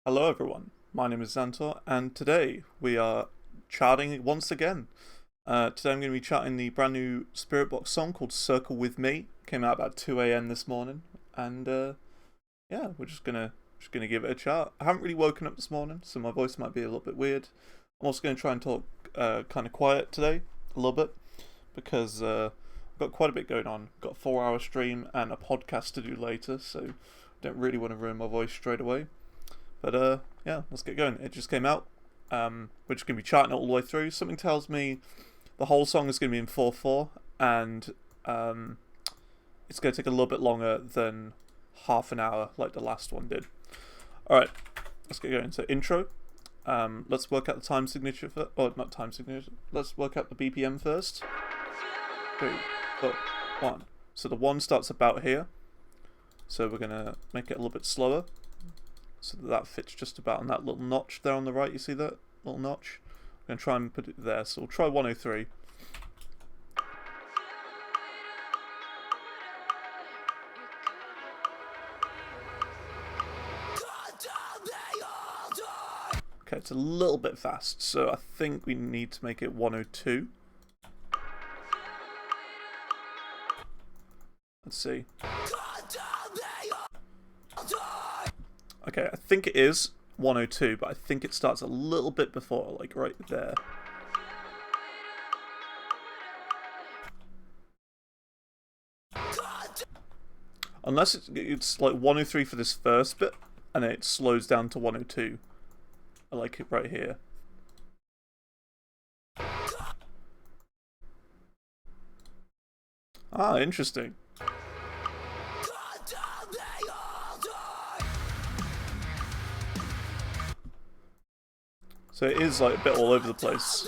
Hello everyone, my name is Zantor, and today we are charting once again. Today I'm going to be charting the brand new Spiritbox song called Circle With Me. Came out about 2 a.m. this morning, and yeah, we're just gonna give it a chart. I haven't really woken up this morning, so my voice might be a little bit weird. I'm also going to try and talk kind of quiet today, a little bit, because I've got quite a bit going on. Got a 4-hour stream and a podcast to do later, so don't really want to ruin my voice straight away. But yeah, let's get going. It just came out. We're just going to be charting it all the way through. Something tells me the whole song is going to be in 4/4, and it's going to take a little bit longer than half an hour like the last one did. Alright, let's get going. So intro. Let's work out the time signature first. Or not time signature. Let's work out the BPM first. 3, 4, 1. So the 1 starts about here. So we're going to make it a little bit slower, so that fits just about on that little notch there on the right. You see that little notch? I'm going to try and put it there. So we'll try 103. Okay, it's a little bit fast, so I think we need to make it 102. Let's see. Okay, I think it is 102, but I think it starts a little bit before, like right there. Unless it's like 103 for this first bit, and then it slows down to 102. I like it right here. Ah, interesting. So it is like a bit all over the place.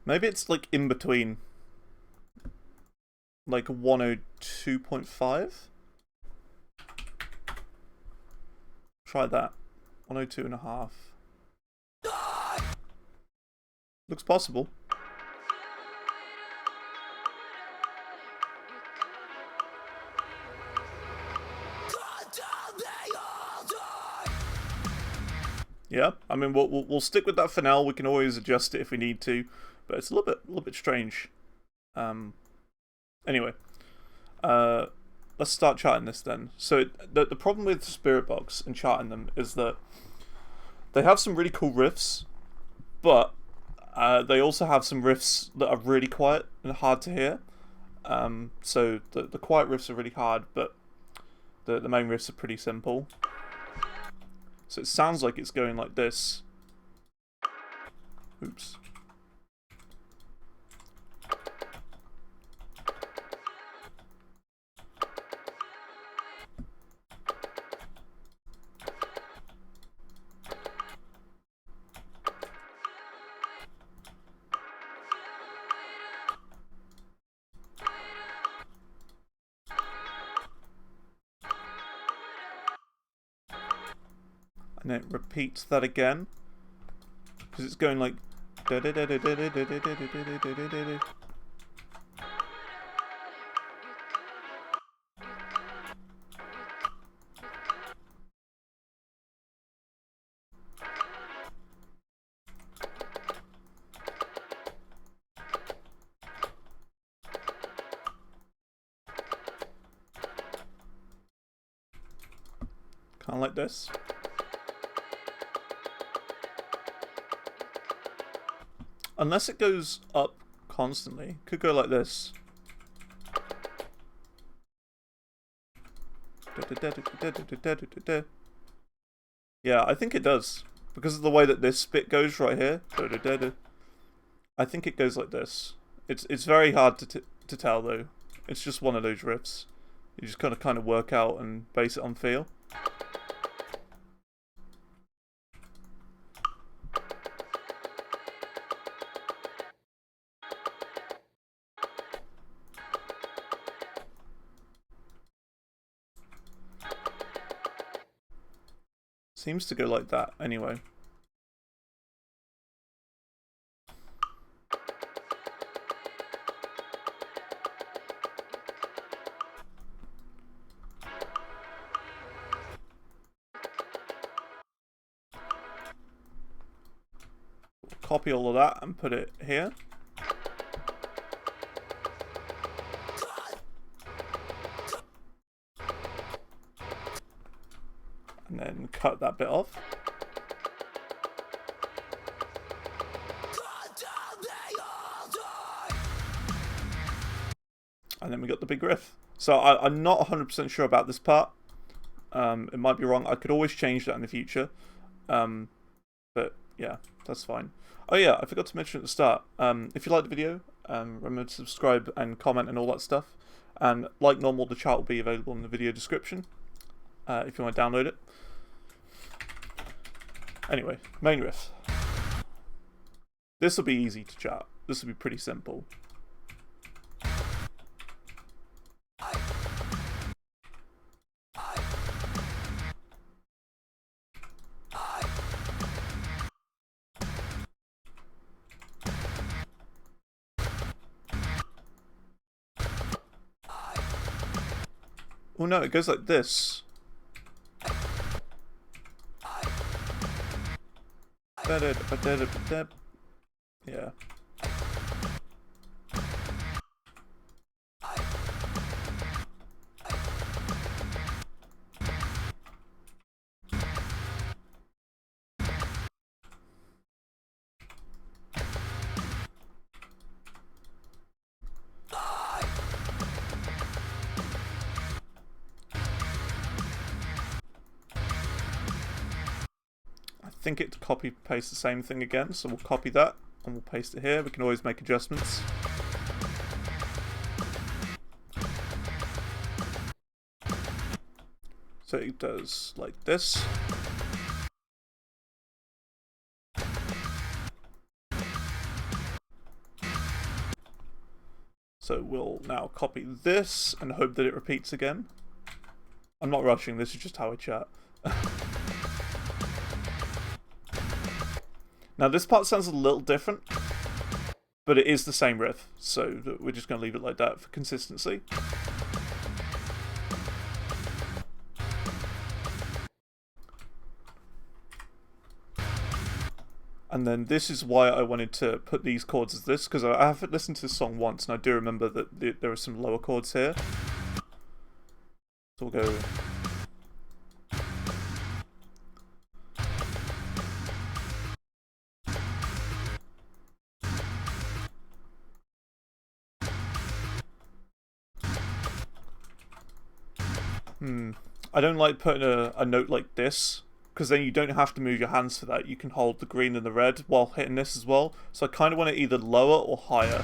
Maybe it's like in between. Like 102.5? Try that. 102.5. Looks possible. Yeah, I mean we'll stick with that for now. We can always adjust it if we need to, but it's a little bit strange. Anyway, let's start charting this then. So the problem with Spiritbox and charting them is that they have some really cool riffs, but they also have some riffs that are really quiet and hard to hear. So the quiet riffs are really hard, but the main riffs are pretty simple. So it sounds like it's going like this. Oops. And then it repeats that again, because it's going like kind of like this. Unless it goes up constantly. Could go like this. Yeah, I think it does. Because of the way that this bit goes right here. I think it goes like this. It's very hard to tell though. It's just one of those riffs. You just kind of work out and base it on feel. Seems to go like that anyway. copy all of that and put it here. And then cut that bit off. And then we got the big riff. So I'm not 100% sure about this part. It might be wrong. I could always change that in the future. But yeah, that's fine. Oh yeah, I forgot to mention at the start. If you like the video, remember to subscribe and comment and all that stuff. And like normal, the chart will be available in the video description if you want to download it. Anyway, main riff. This will be easy to chart. This will be pretty simple. Oh no, it goes like this. Yeah. I think it copy paste the same thing again, so we'll copy that and we'll paste it here. We can always make adjustments. So it does like this. So we'll now copy this and hope that it repeats again. I'm not rushing, this is just how I chat. Now this part sounds a little different, but it is the same riff, so we're just going to leave it like that for consistency. And then this is why I wanted to put these chords as this, because I haven't listened to this song once, and I do remember that there are some lower chords here. So we'll go... I don't like putting a note like this, because then you don't have to move your hands for that. You can hold the green and the red while hitting this as well. So I kind of want it either lower or higher.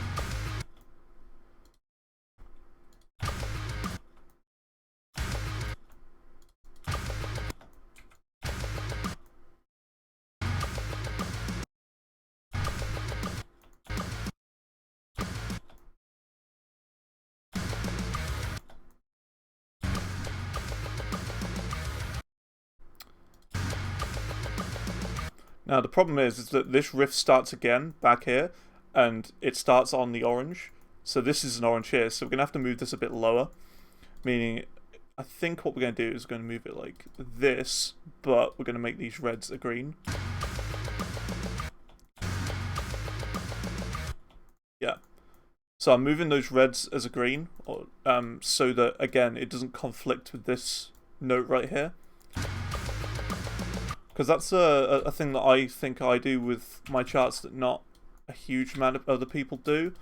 Now the problem is that this riff starts again back here, and it starts on the orange. So this is an orange here, so we're going to have to move this a bit lower. Meaning, I think what we're going to do is we're going to move it like this, but we're going to make these reds a green. Yeah. So I'm moving those reds as a green, so that, again, it doesn't conflict with this note right here. Because that's a thing that I think I do with my charts that not a huge amount of other people do.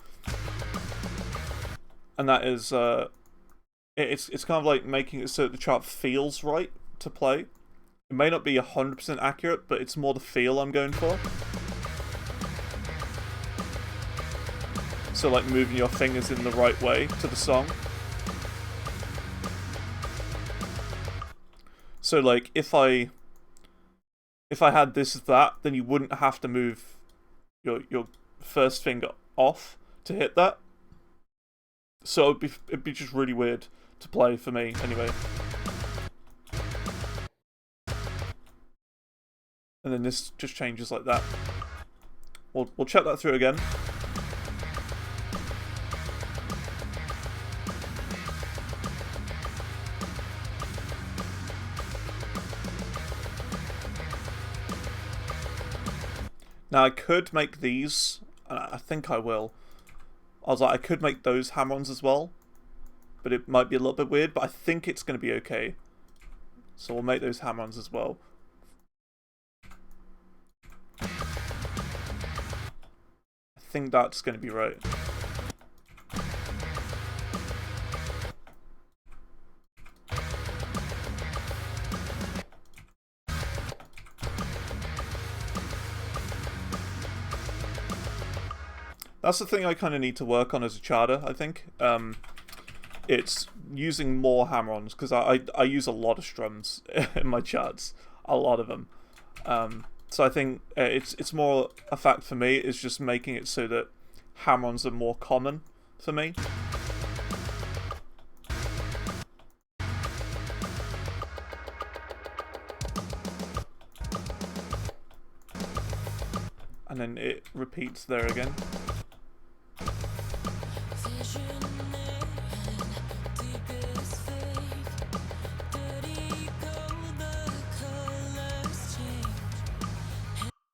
And that is, it's kind of like making it so that the chart feels right to play. It may not be 100% accurate, but it's more the feel I'm going for. So like moving your fingers in the right way to the song. So like if I had this as that, then you wouldn't have to move your first finger off to hit that. So it'd be just really weird to play for me, anyway. And then this just changes like that. We'll check that through again. Now I could make these, and I think I will. I was like, I could make those hammer-ons as well, but it might be a little bit weird, but I think it's going to be okay. So we'll make those hammer-ons as well. I think that's going to be right. That's the thing I kind of need to work on as a charter, I think. It's using more hammer-ons, because I use a lot of strums in my charts. A lot of them. So I think it's more a fact for me, is just making it so that hammer-ons are more common for me. And then it repeats there again.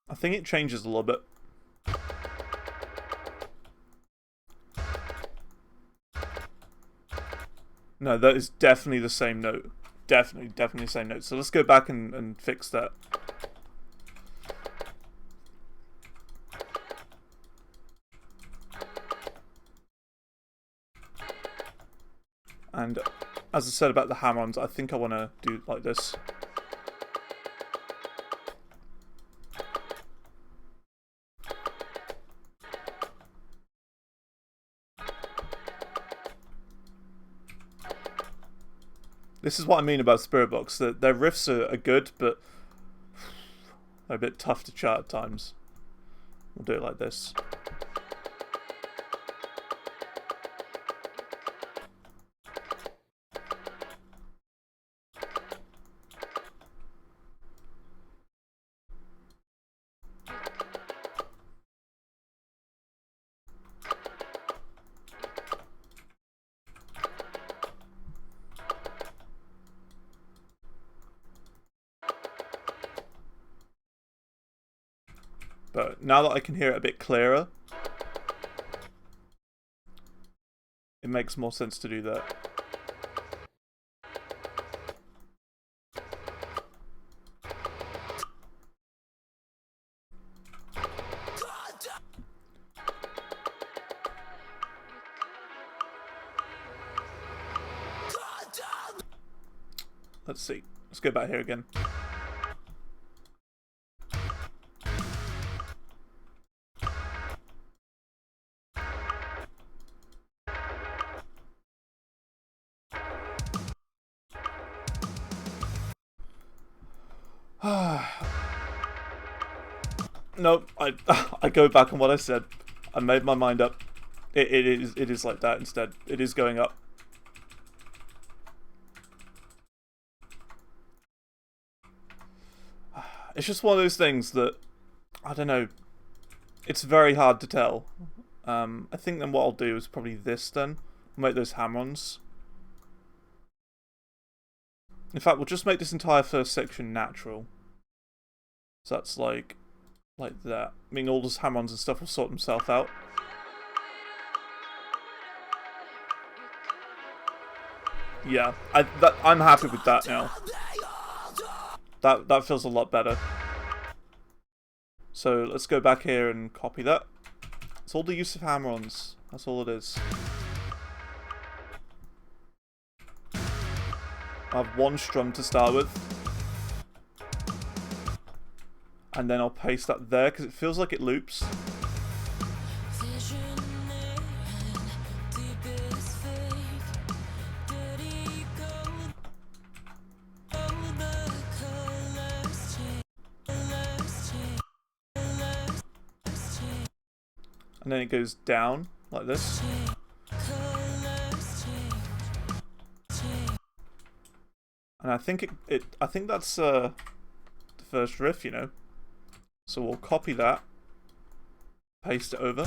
I think it changes a little bit. No, that is definitely the same note. Definitely the same note. So let's go back and fix that. And as I said about the hammer-ons, I think I want to do like this. This is what I mean about Spiritbox. Their riffs are good, but they're a bit tough to chart at times. We'll do it like this. But now that I can hear it a bit clearer, it makes more sense to do that. Let's see. Let's go back here again. Nope, I go back on what I said. I made my mind up. It is like that instead. It is going up. It's just one of those things that, I don't know, it's very hard to tell. I think then what I'll do is probably this then. We'll make those hammer-ons. In fact, we'll just make this entire first section natural. So that's like that. I mean, all those hammer-ons and stuff will sort themselves out. Yeah, I'm happy with that now. That feels a lot better. So let's go back here and copy that. It's all the use of hammer-ons. That's all it is. I have one strum to start with. And then I'll paste that there because it feels like it loops. And then it goes down like this. And I think I think that's the first riff, you know. So we'll copy that, paste it over.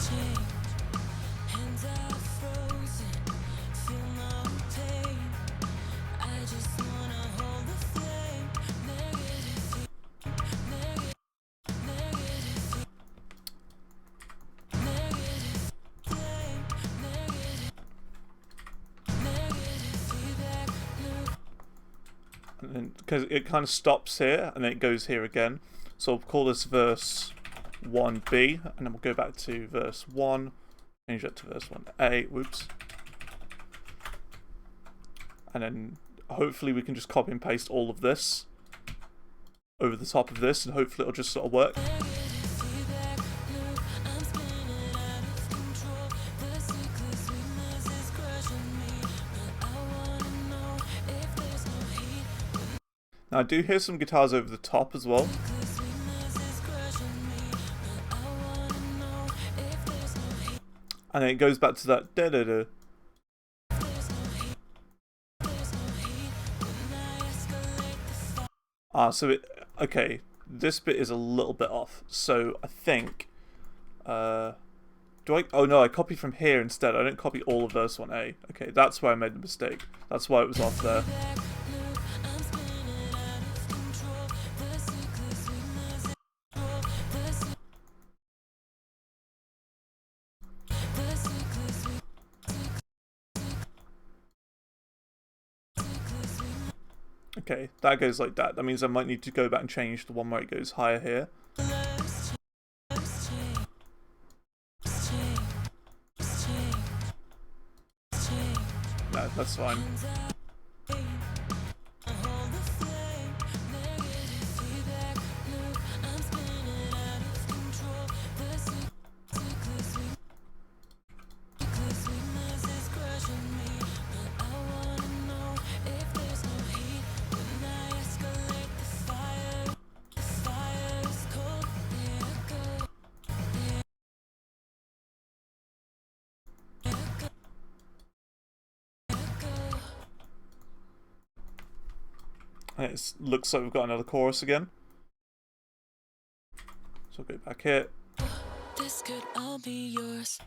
because it kind of stops here and then it goes here again. So we'll call this verse 1b, and then we'll go back to verse 1, change that to verse 1a, whoops. And then hopefully we can just copy and paste all of this over the top of this, and hopefully it'll just sort of work. Now I do hear some guitars over the top as well. And then it goes back to that da-da-da. So it, okay, this bit is a little bit off. So I think, oh no, I copied from here instead. I didn't copy all of verse 1a. Okay, that's where I made the mistake. That's why it was off there. Okay, that goes like that. That means I might need to go back and change the one where it goes higher here. No, that's fine. And it looks like we've got another chorus again. So I'll go back here. This could all be yours.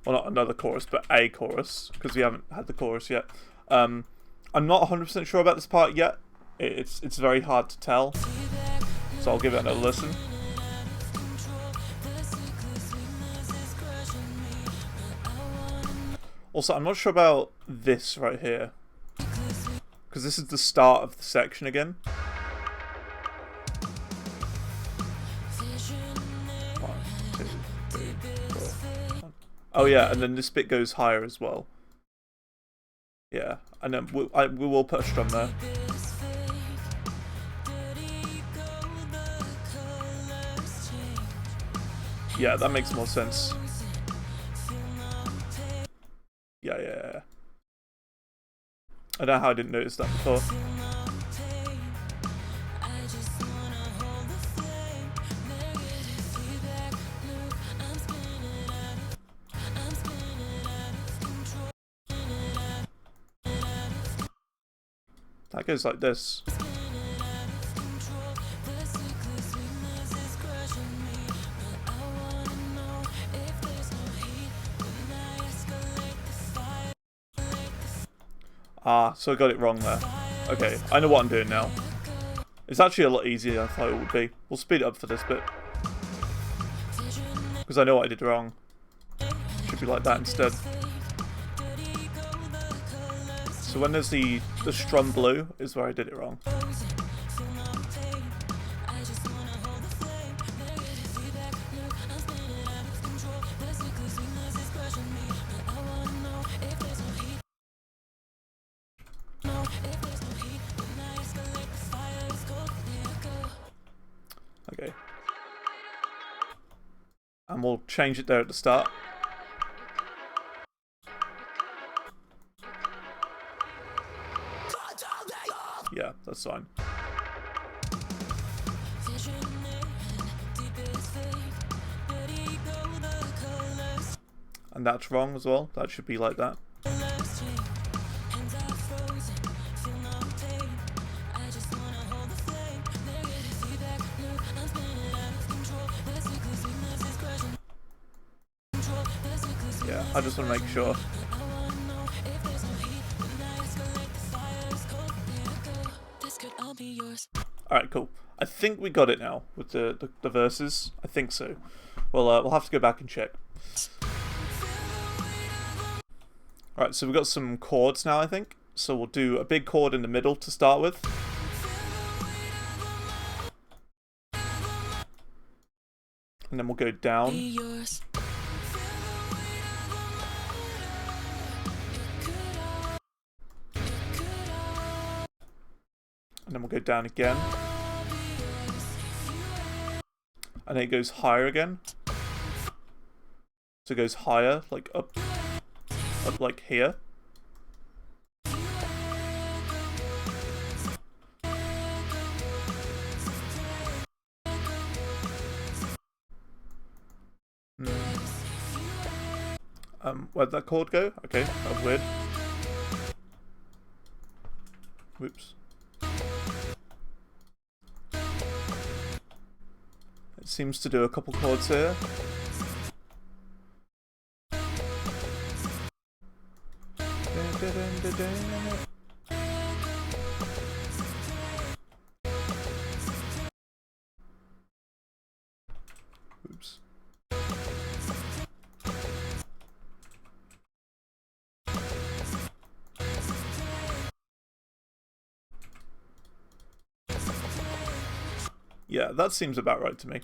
Well, not another chorus, but a chorus, because we haven't had the chorus yet. I'm not 100% sure about this part yet. It's very hard to tell. So I'll give it another listen. Also, I'm not sure about this right here, because this is the start of the section again. One, two, three, four. Oh yeah, and then this bit goes higher as well. Yeah, and then we will put a strum there. Yeah, that makes more sense. Yeah. I don't know how I didn't notice that before. That goes like this. Ah, so I got it wrong there. Okay, I know what I'm doing now. It's actually a lot easier than I thought it would be. We'll speed it up for this bit, because I know what I did wrong. Should be like that instead. So when there's the strum blue is where I did it wrong. Okay. And we'll change it there at the start. Yeah, that's fine. And that's wrong as well. That should be like that. Yeah, I just want to make sure. Alright, cool. I think we got it now with the verses. I think so. Well, we'll have to go back and check. Alright, so we've got some chords now, I think. So we'll do a big chord in the middle to start with. And then we'll go down. And then we'll go down again. And then it goes higher again. So it goes higher, like up like here. Where'd that chord go? Okay, that was weird. Whoops. It seems to do a couple chords here. Oops. Yeah, that seems about right to me.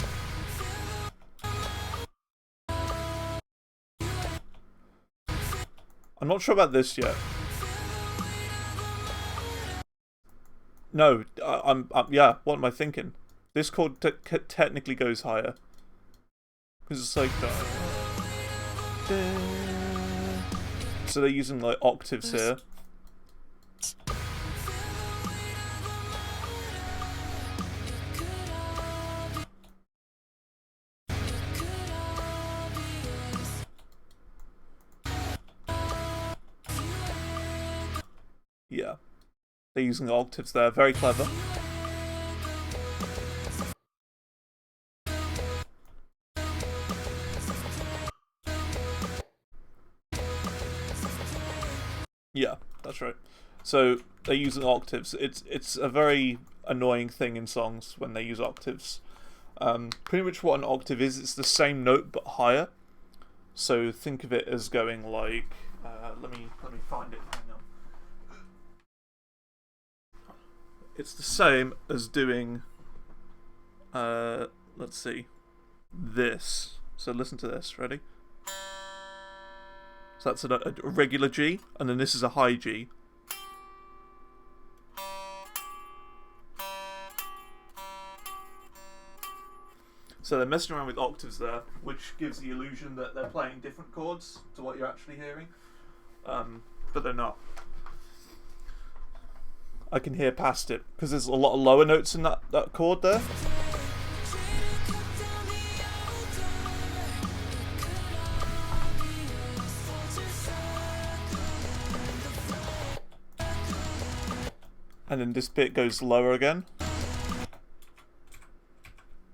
I'm not sure about this yet. No, I'm yeah, what am I thinking? This chord technically goes higher. Because it's like... So they're using like octaves here. Yeah. They're using the octaves there. Very clever. Yeah, that's right. So they're using octaves. It's a very annoying thing in songs when they use octaves. Pretty much what an octave is, it's the same note but higher. So think of it as going like... let me find it. Hang on. It's the same as doing... let's see. This. So listen to this. Ready? So that's a regular G, and then this is a high G. So they're messing around with octaves there, which gives the illusion that they're playing different chords to what you're actually hearing. But they're not. I can hear past it, because there's a lot of lower notes in that chord there. And then this bit goes lower again.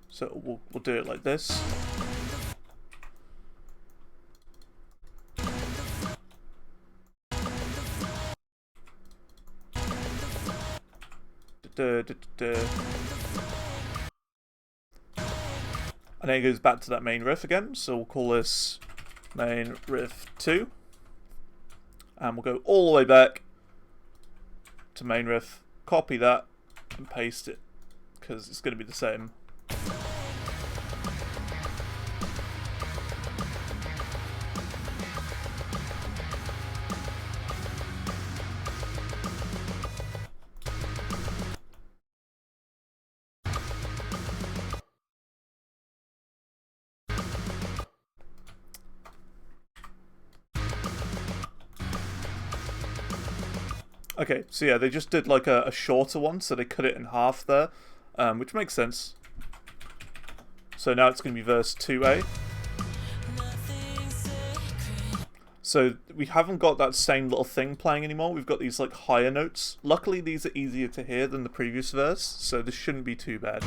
So we'll do it like this. And then it goes back to that main riff again. So we'll call this main riff 2. And we'll go all the way back to main riff. Copy that and paste it, because it's going to be the same. Okay, so yeah, they just did like a shorter one, so they cut it in half there, which makes sense. So now it's going to be verse 2A. So we haven't got that same little thing playing anymore, we've got these like higher notes. Luckily these are easier to hear than the previous verse, so this shouldn't be too bad.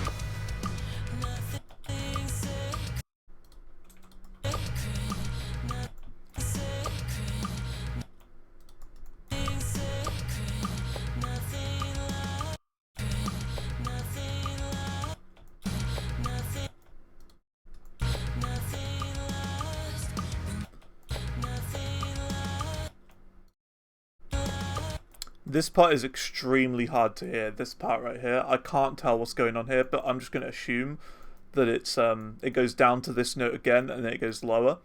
This part is extremely hard to hear. This part right here, I can't tell what's going on here, but I'm just going to assume that it goes down to this note again, and then it goes lower.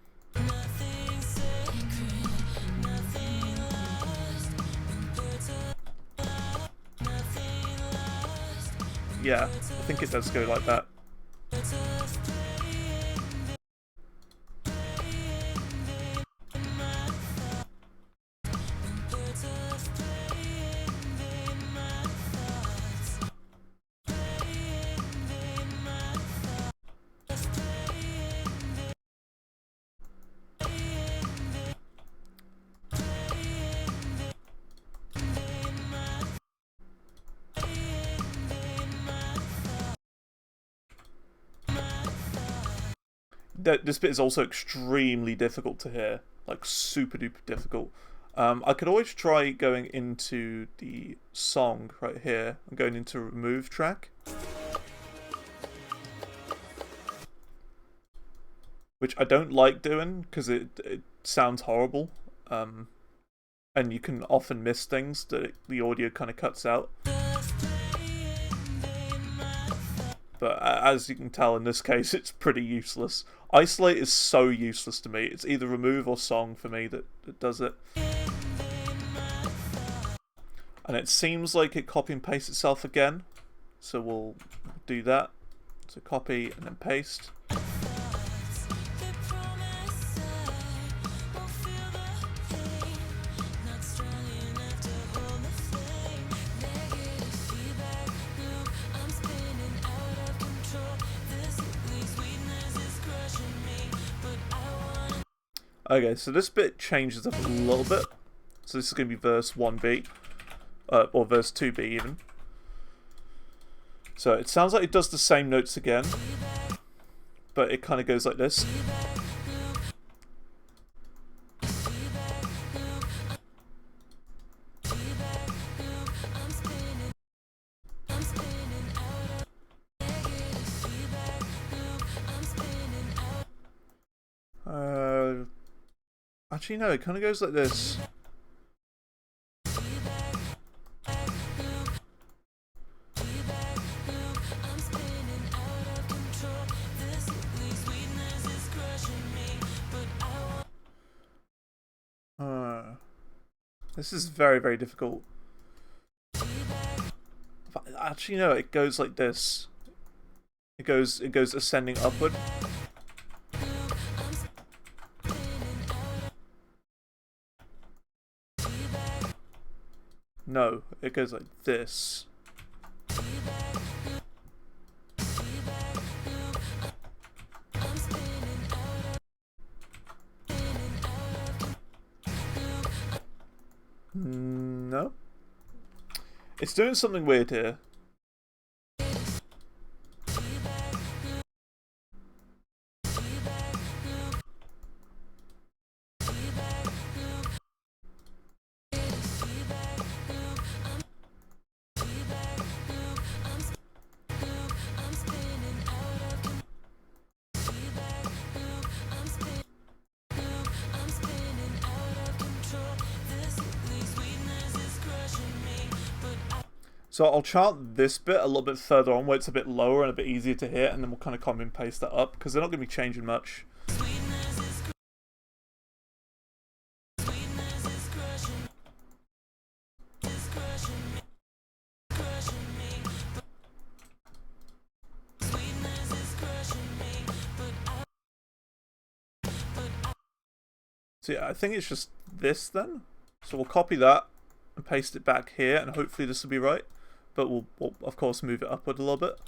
Yeah, I think it does go like that. This bit is also extremely difficult to hear, like super duper difficult. I could always try going into the song right here and going into remove track, which I don't like doing because it sounds horrible, and you can often miss things that the audio kind of cuts out. But as you can tell in this case, it's pretty useless. Isolate is so useless to me. It's either remove or song for me that does it. And it seems like it copy and pastes itself again. So we'll do that. So copy and then paste. Okay, so this bit changes up a little bit. So this is going to be verse 1B. Or verse 2B even. So it sounds like it does the same notes again. But it kind of goes like this. Actually, no, it kind of goes like this. This is very, very difficult. Actually, no, it goes like this. It goes ascending upward. No, it goes like this. No. It's doing something weird here. So I'll chart this bit a little bit further on where it's a bit lower and a bit easier to hit, and then we'll kind of copy and paste that up because they're not going to be changing much. So yeah, I think it's just this then. So we'll copy that and paste it back here, and hopefully this will be right. But we'll of course move it upward a little bit.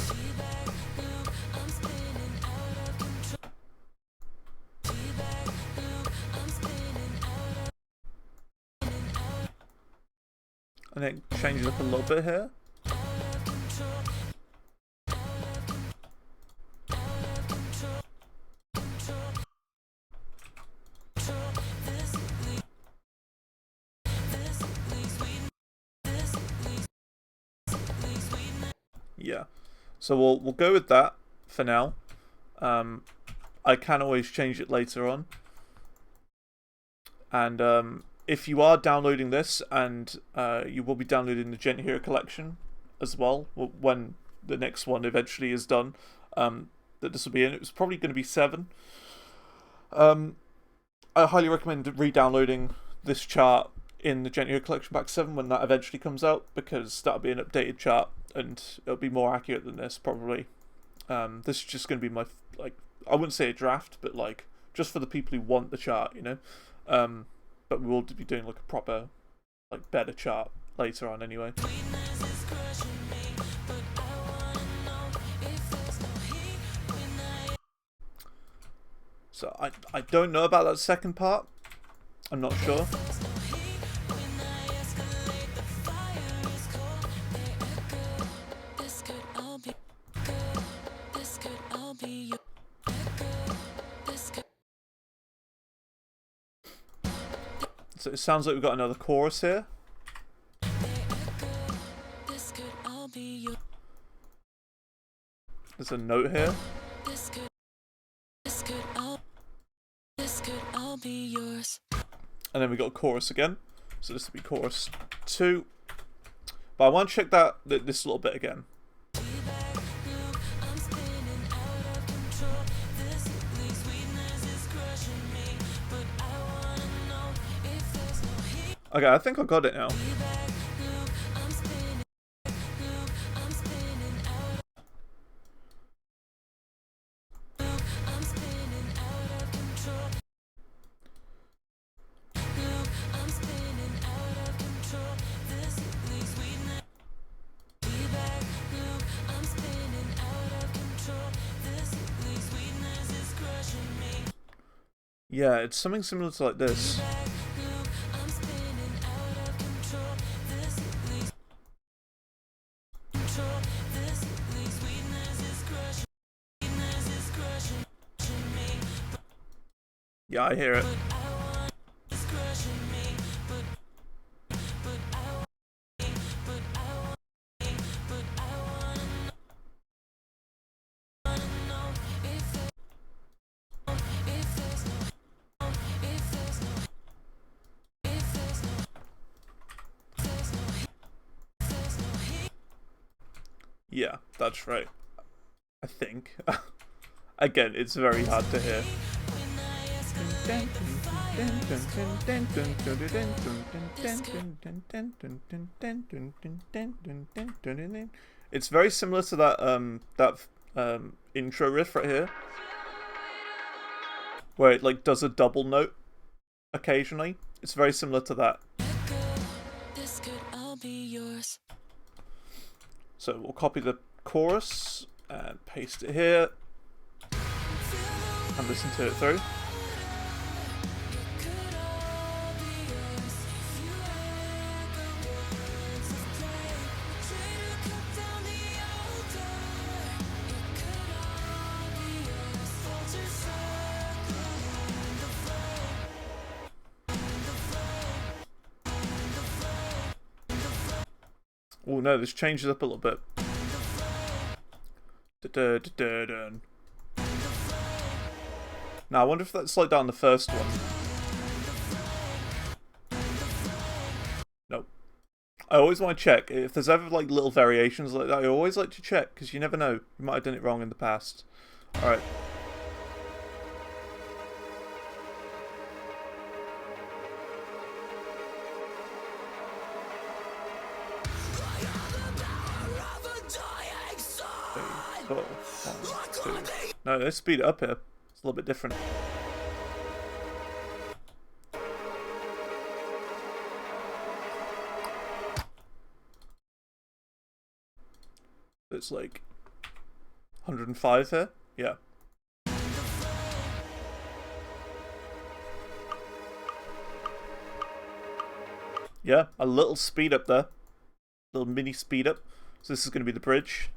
And then change it up a little bit here. Yeah, so we'll go with that for now. I can always change it later on, and if you are downloading this, and you will be downloading the Gent Hero collection as well when the next one eventually is done, that this will be in. It was probably going to be 7. I highly recommend re-downloading this chart in the Gent Hero collection pack 7 when that eventually comes out, because that'll be an updated chart and it'll be more accurate than this probably. This is just going to be my, like, I wouldn't say a draft, but like just for the people who want the chart, you know. But we will be doing like a proper, like, better chart later on anyway. So I don't know about that second part. I'm not sure. So it sounds like we've got another chorus here. There's a note here. And then we got a chorus again. So this will be chorus 2. But I want to check this little bit again. Okay, I think I got it now. Yeah, it's something similar to like this. Yeah, I hear it. Yeah, that's right. I think. Again, it's very hard to hear. It's very similar to that intro riff right here, where it like does a double note occasionally. It's very similar to that. So we'll copy the chorus and paste it here and listen to it through. Oh no, this changes up a little bit. Now I wonder if that's like down the first one. Nope. I always want to check if there's ever like little variations like that. I always like to check because you never know. You might have done it wrong in the past. All right. No, let's speed it up here. It's a little bit different. It's like 105 here. Yeah. Yeah, a little speed up there. Little mini speed up. So this is going to be the bridge.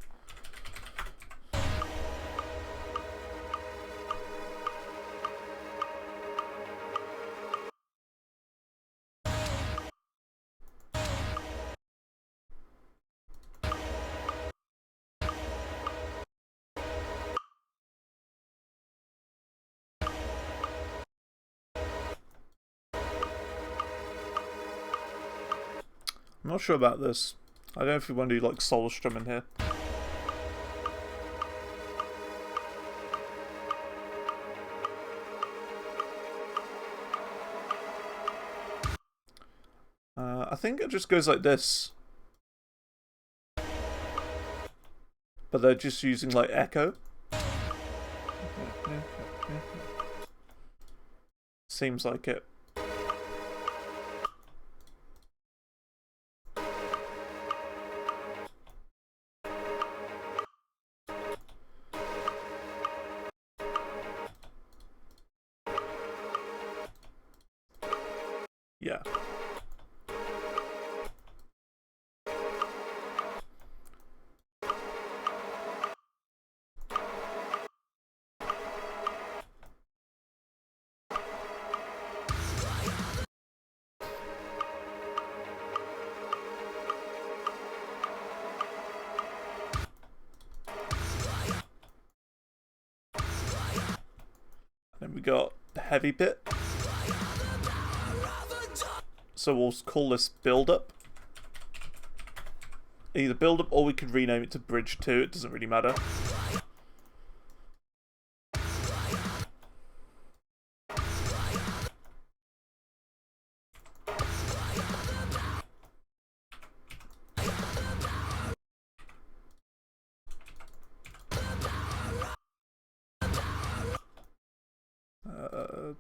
I'm not sure about this. I don't know if we want to do like soul strumming here. I think it just goes like this. But they're just using like echo. Seems like it. Yeah. Then we got the heavy bit. So we'll call this build up. Either build up or we could rename it to bridge 2, it doesn't really matter.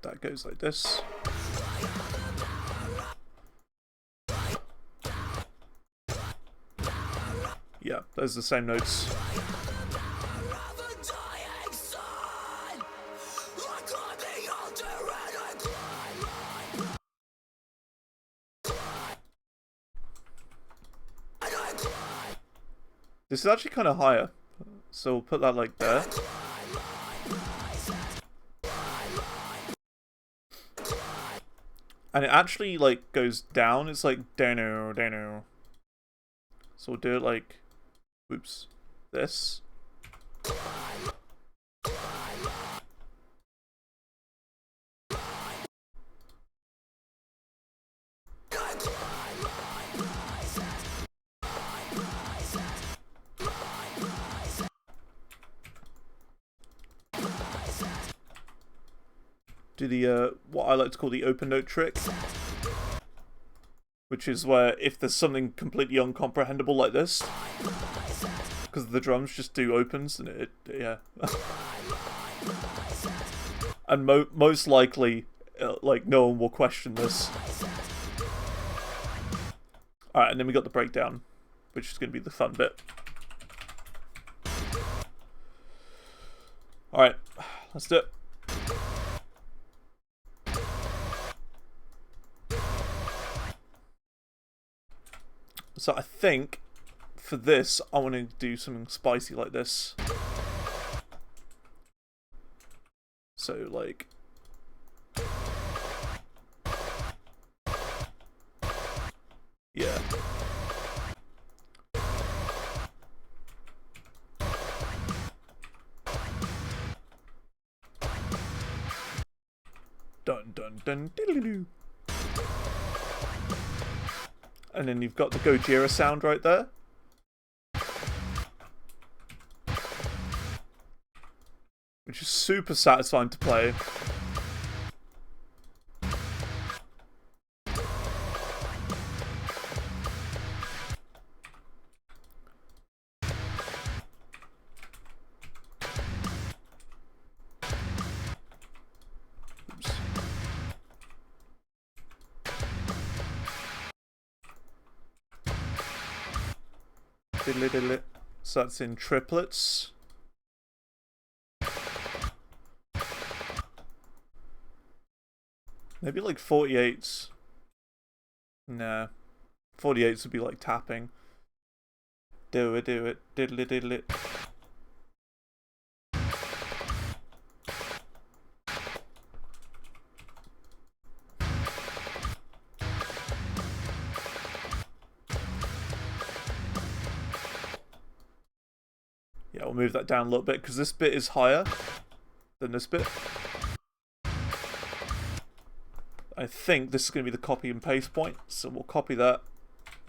That goes like this. Yeah, those are the same notes. This is actually kind of higher, so we'll put that like there. And it actually like goes down. It's like down, down. So we'll do it like, whoops, this. Do the what I like to call the open note trick, which is where if there's something completely incomprehensible like this, because the drums just do opens and it yeah, and most likely like no one will question this. All right, and then we got the breakdown, which is going to be the fun bit. All right, let's do it. So I think for this, I want to do something spicy like this. So like, yeah. Dun dun dun diddly-doo. And then you've got the Gojira sound right there. Which is super satisfying to play. Oops. Diddly diddly. So that's in triplets. Maybe like 48s. Nah. 48s would be like tapping. Do it, diddly diddly. Yeah, we'll move that down a little bit because this bit is higher than this bit. I think this is going to be the copy and paste point, so we'll copy that.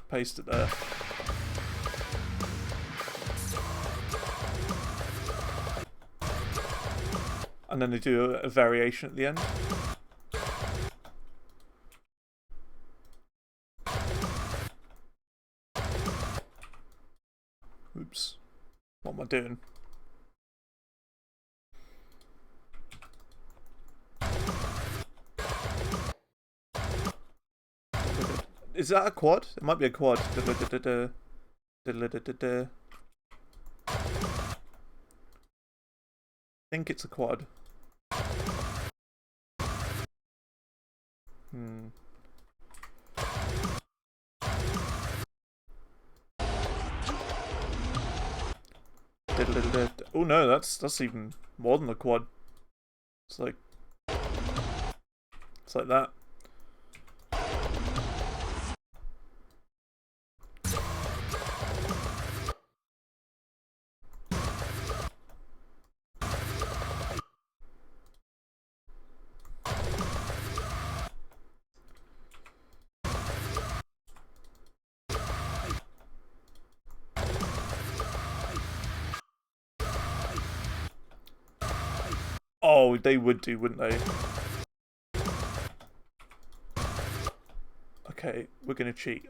paste it there. And then they do a variation at the end. Oops. What am I doing? Is that a quad? It might be a quad. I think it's a quad. Oh no, that's even more than a quad. It's like that. Oh, they would do, wouldn't they? Okay, we're gonna cheat.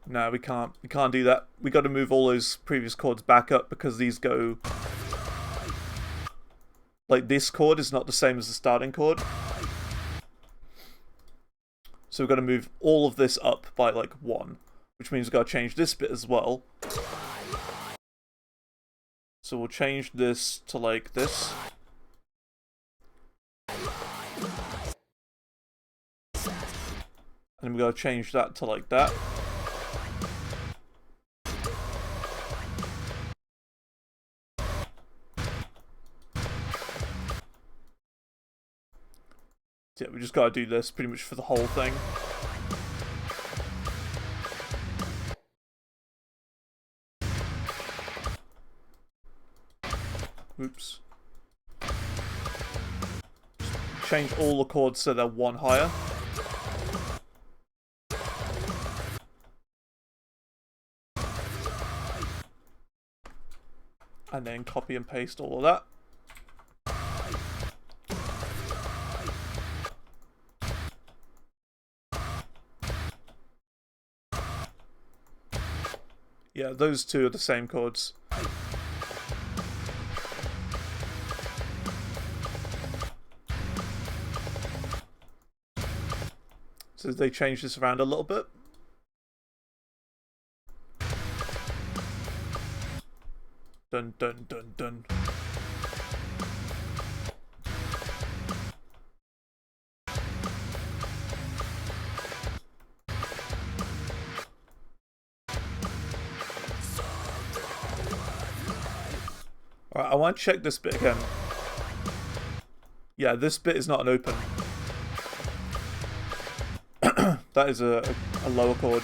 No, we can't. We can't do that. We got to move all those previous chords back up because these go... Like, this chord is not the same as the starting chord. So we've got to move all of this up by, like, 1. Which means we've got to change this bit as well. So we'll change this to, like, this. And we've got to change that to, like, that. Yeah, we just gotta do this pretty much for the whole thing. Oops. Change all the chords so they're 1 higher. And then copy and paste all of that. Yeah, those two are the same chords. So they change this around a little bit. Dun dun dun dun. Alright, I want to check this bit again. Yeah, this bit is not an open. That is a lower chord.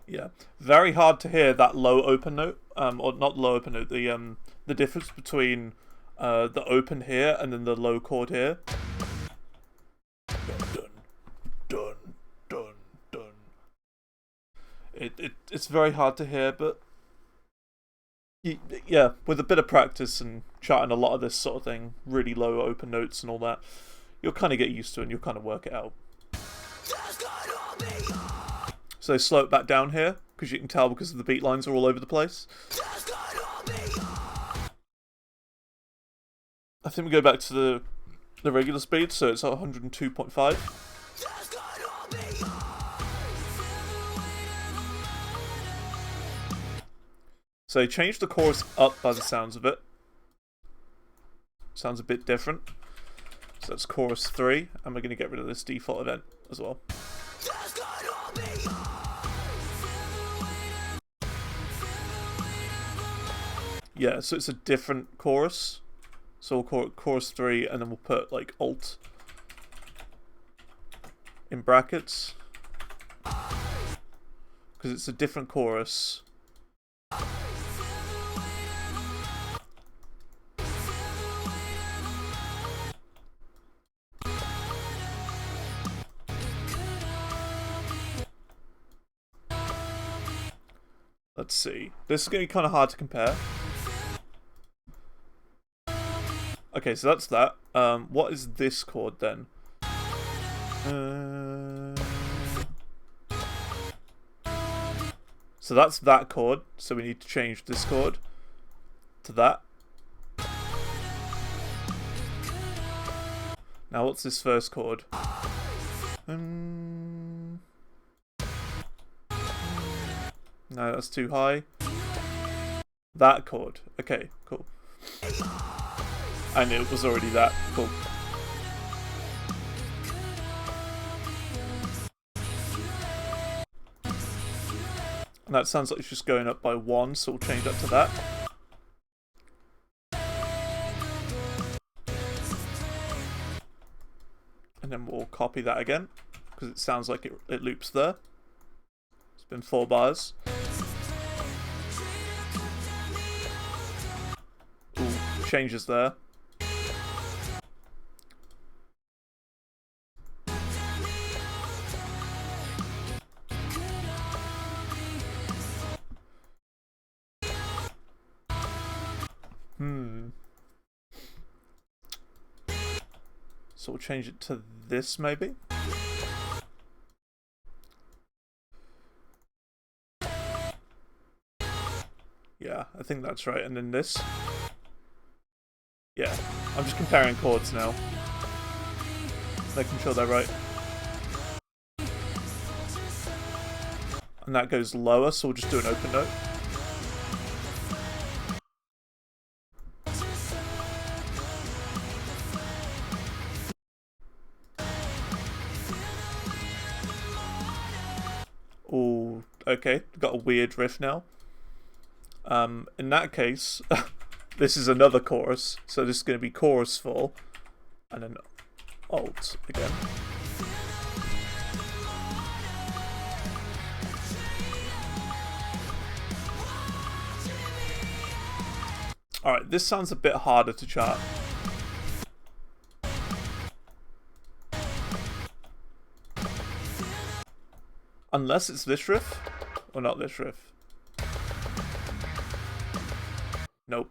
Yeah, very hard to hear that low open note, or not low open note. The difference between the open here and then the low chord here. Dun dun dun dun. It's very hard to hear, but yeah, with a bit of practice and charting a lot of this sort of thing, really low open notes and all that, you'll kind of get used to it and you'll kind of work it out. So slow it back down here, because you can tell because the beat lines are all over the place. I think we go back to the regular speed, so it's 102.5. So change the chorus up by the sounds of it. Sounds a bit different. So that's chorus 3, and we're going to get rid of this default event as well. Yeah, so it's a different chorus. So we'll call it chorus 3, and then we'll put like alt in brackets. Because it's a different chorus. Let's see. This is going to be kind of hard to compare. Okay, so that's that. What is this chord then? So that's that chord. So we need to change this chord to that. Now what's this first chord? No, that's too high. That chord. Okay, cool. I knew it was already that. Cool. And that sounds like it's just going up by 1, so we'll change that to that. And then we'll copy that again, because it sounds like it loops there. It's been 4 bars. Ooh, changes there. So we'll change it to this, maybe? Yeah, I think that's right. And then this. Yeah, I'm just comparing chords now. Making sure they're right. And that goes lower, so we'll just do an open note. Ooh, okay, got a weird riff now. In that case, this is another chorus, so this is going to be chorus 4, and then alt again. Alright, this sounds a bit harder to chart. Unless it's this riff, or not this riff. Nope.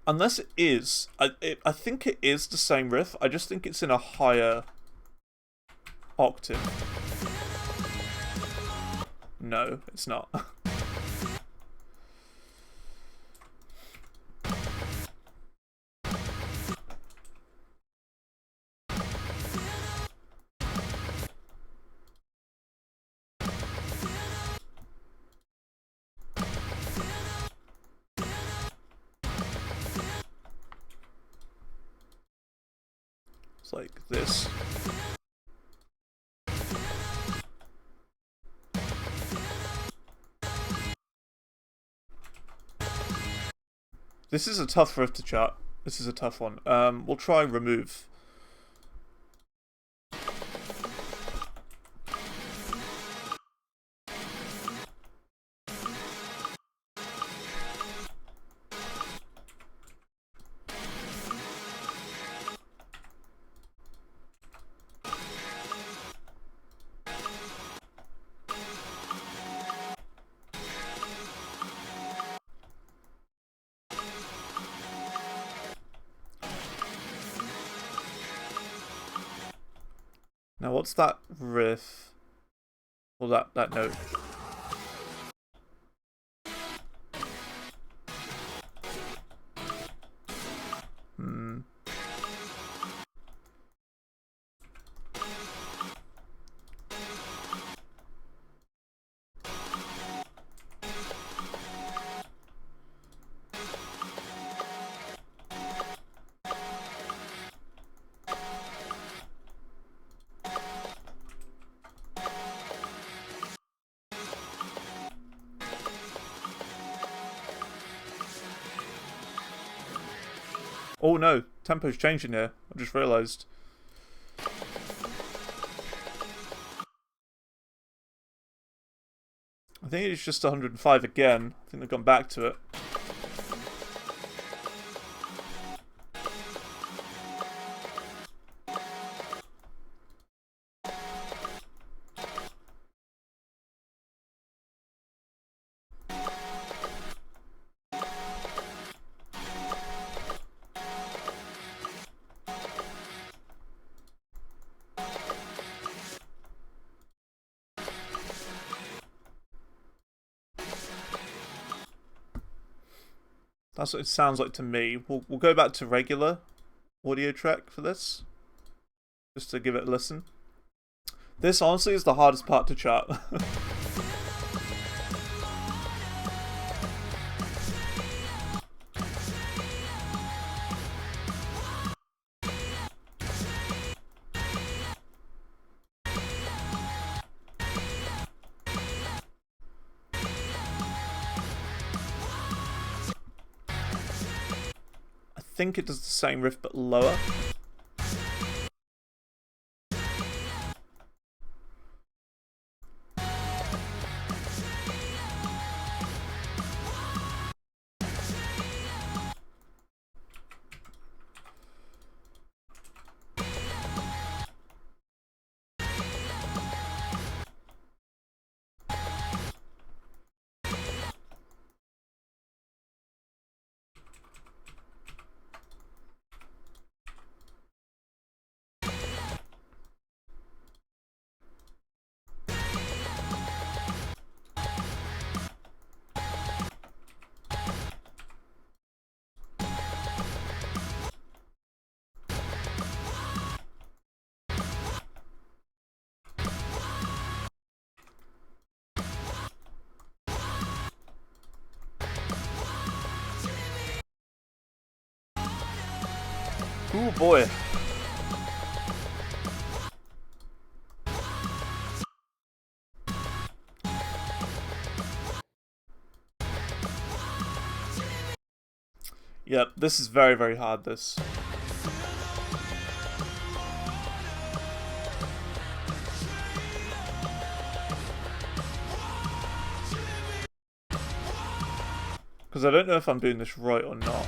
Unless it is. I think it is the same riff, I just think it's in a higher octave. No, it's not. It's like this. This is a tough riff to chart. This is a tough one. We'll try remove. Now what's that riff? Well, that note. Oh no, tempo's changing here. I just realised. I think it's just 105 again. I think they've gone back to it. That's what it sounds like to me. We'll go back to regular audio track for this, just to give it a listen. This honestly is the hardest part to chart. I think it does the same riff but lower. Ooh boy. Yep, this is very, very hard, this. Because I don't know if I'm doing this right or not.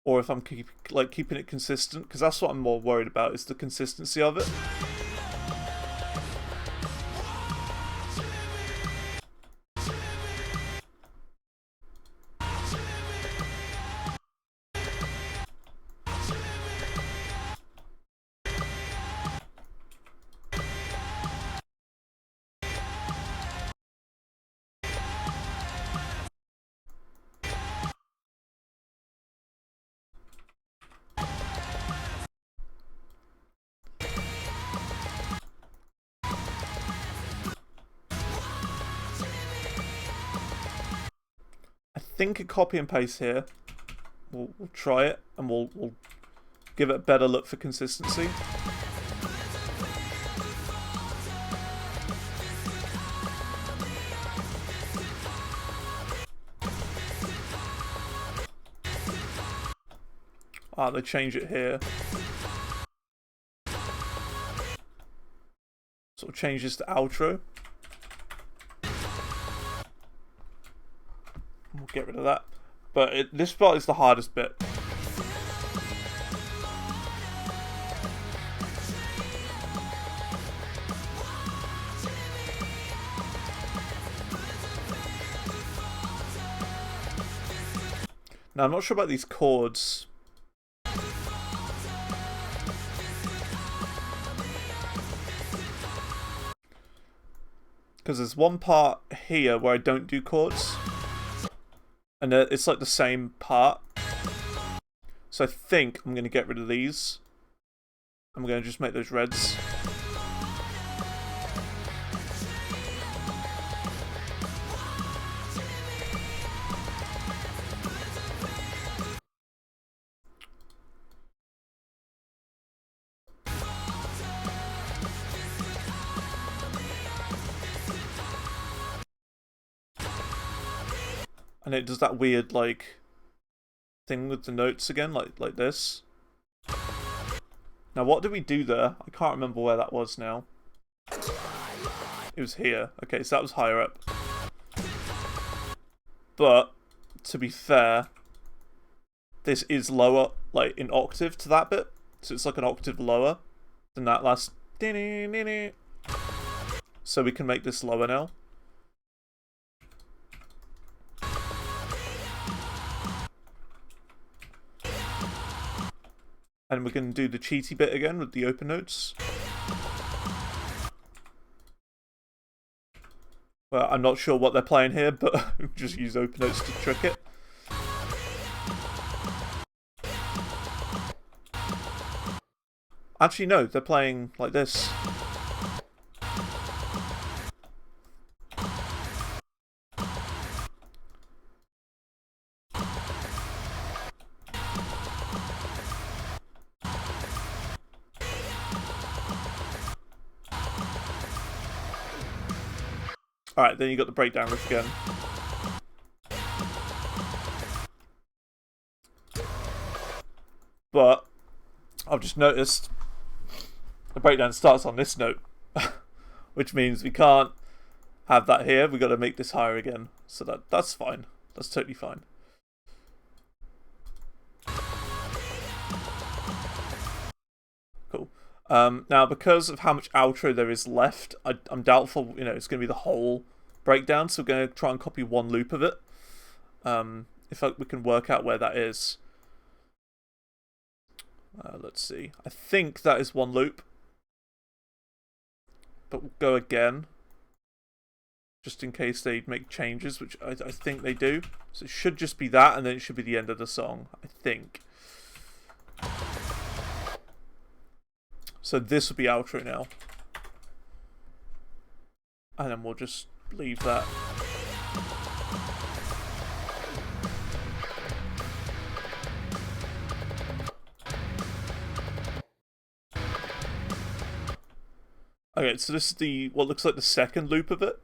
Or if I'm keeping it consistent, because that's what I'm more worried about, is the consistency of it. I think a copy and paste here. We'll try it, and we'll give it a better look for consistency. Ah, they change it here. Sort of changes to outro. We'll get rid of that. But this part is the hardest bit. Now, I'm not sure about these chords. Because there's one part here where I don't do chords. And it's like the same part. So I think I'm going to get rid of these. I'm going to just make those reds. And it does that weird, like, thing with the notes again, like this. Now, what did we do there? I can't remember where that was now. It was here. Okay, so that was higher up. But, to be fair, this is lower, like, in octave to that bit. So it's like an octave lower than that last... So we can make this lower now. And we can do the cheaty bit again with the open notes. Well, I'm not sure what they're playing here, but just use open notes to trick it. Actually, no, they're playing like this. Alright, then you got the breakdown riff again. But I've just noticed the breakdown starts on this note, which means we can't have that here. We've got to make this higher again. So that's fine. That's totally fine. Cool. Now, because of how much outro there is left, I'm doubtful, it's going to be the whole breakdown, so we're going to try and copy one loop of it. If we can work out where that is. Let's see. I think that is one loop. But we'll go again. Just in case they make changes, which I think they do. So it should just be that, and then it should be the end of the song, I think. So this will be outro now. And then we'll just leave that. Okay, so this is what looks like the second loop of it.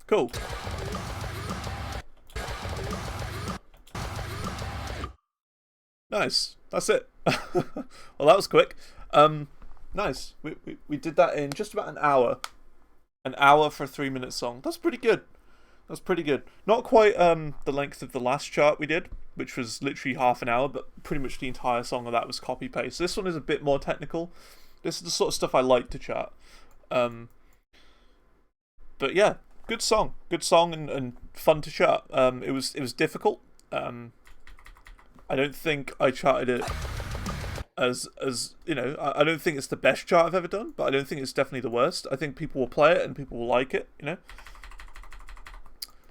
Cool. Nice. That's it. Well, that was quick. Nice. We did that in just about an hour. An hour for a 3-minute song. That's pretty good. That's pretty good. Not quite the length of the last chart we did, which was literally half an hour, but pretty much the entire song of that was copy-paste. This one is a bit more technical. This is the sort of stuff I like to chart. But yeah, good song. Good song and fun to chart. It was difficult. I don't think I charted it as I don't think it's the best chart I've ever done, but I don't think it's definitely the worst. I think people will play it and people will like it,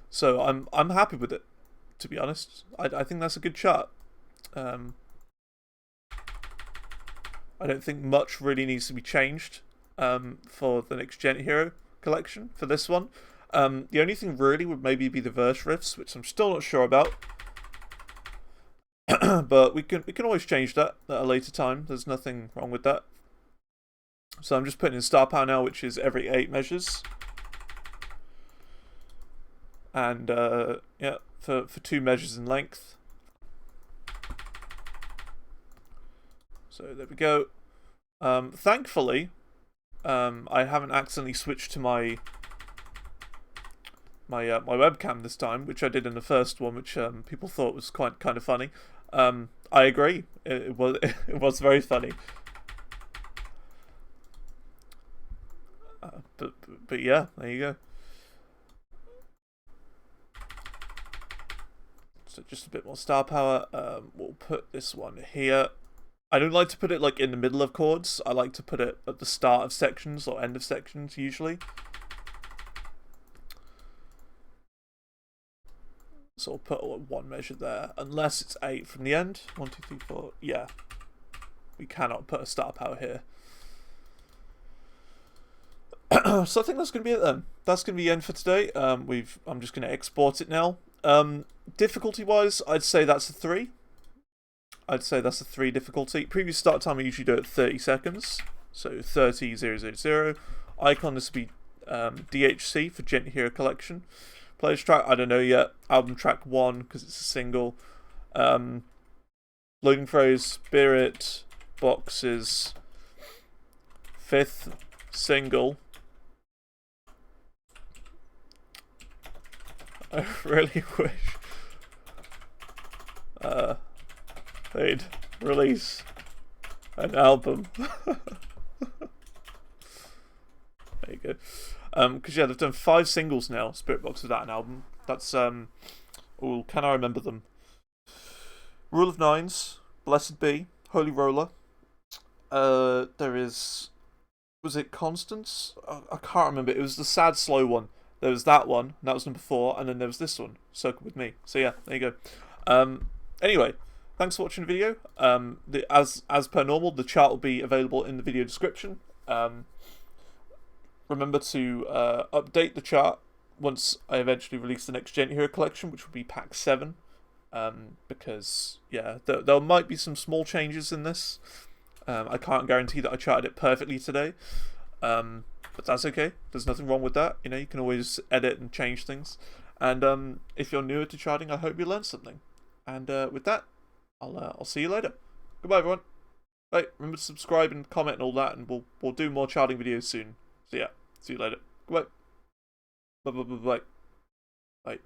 So I'm happy with it, to be honest. I think that's a good chart. I don't think much really needs to be changed for the next Gen Hero collection for this one. The only thing really would maybe be the verse riffs, which I'm still not sure about. But we can always change that at a later time. There's nothing wrong with that. So I'm just putting in star power now, which is every 8 measures. And yeah, for 2 measures in length. So there we go. Thankfully, I haven't accidentally switched to my webcam this time, which I did in the first one, which people thought was kind of funny. I agree. It was very funny. But yeah, there you go. So just a bit more star power. We'll put this one here. I don't like to put it like in the middle of chords. I like to put it at the start of sections or end of sections usually. So I'll put 1 measure there, unless it's 8 from the end. 1, 2, 3, 4. Yeah, we cannot put a star power here. So I think that's going to be it then. That's going to be the end for today. I'm just going to export it now. Difficulty-wise, I'd say that's a 3. I'd say that's a 3 difficulty. Previous start time I usually do it at 30 seconds. So 30000. Icon, this would be DHC for Gent Hero Collection. Players track, I don't know yet. Album track 1 because it's a single. Loading phrase, Spiritbox is 5th single. I really wish they'd release an album. There you go. Because yeah, they've done 5 singles now, Spiritbox, without an album. That's oh, can I remember them? Rule of Nines, Blessed Be, Holy Roller. There is, was it Constance? I can't remember. It was the sad slow one. There was that one, and that was number 4, and then there was this one, Circle With Me. So yeah, there you go. Anyway, thanks for watching the video. As per normal, the chart will be available in the video description. Remember to update the chart once I eventually release the next Gent Hero collection, which will be pack 7. Because yeah, there might be some small changes in this. I can't guarantee that I charted it perfectly today. But that's okay. There's nothing wrong with that. You know, you can always edit and change things. And if you're newer to charting, I hope you learned something. And with that, I'll see you later. Goodbye, everyone. Right, remember to subscribe and comment and all that, and we'll do more charting videos soon. So yeah, see you later. Goodbye. Bye. Bye.